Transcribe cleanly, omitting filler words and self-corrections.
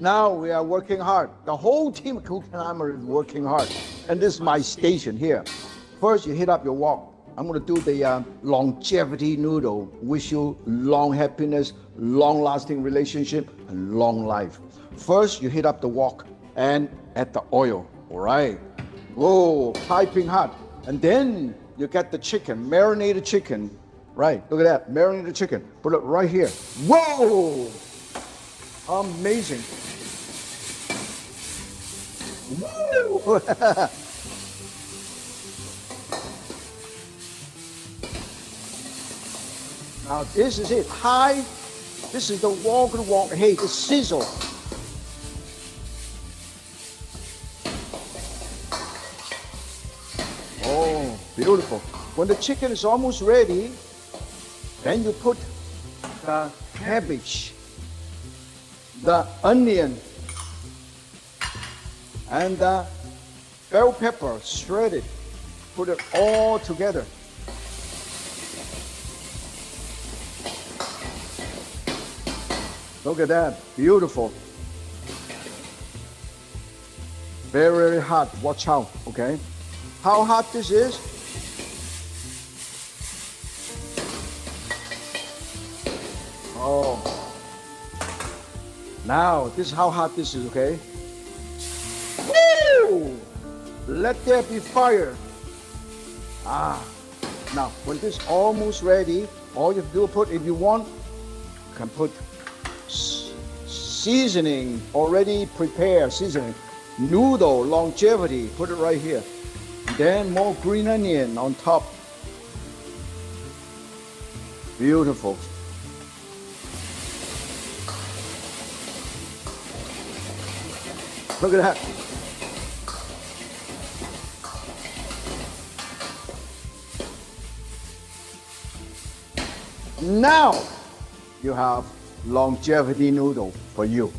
Now we are working hard. The whole team of Guckenheimer is working hard. And this is my station here. First, you heat up your wok. I'm gonna do the longevity noodle. Wish you long happiness, long lasting relationship, and long life. First, you heat up the wok and add the oil, all right? Whoa, piping hot. And then you get the chicken, marinated chicken. Right, look at that, marinated chicken. Put it right here. Whoa, amazing. Woo. Now this is it, high. This is the wok, hey, the sizzle. Oh, beautiful. When the chicken is almost ready, then you put the cabbage, the onion, and the bell pepper shredded. Put it all together. Look at that, beautiful. Very, very hot, watch out, okay? How hot this is? Oh. Now, this is how hot this is, okay? Woo! Let there be fire. Ah. Now, when this is almost ready, all you have to do is put, if you want, you can put seasoning, already prepared seasoning. Noodle, longevity, put it right here. Then more green onion on top. Beautiful. Look at that. Now you have longevity noodle for you.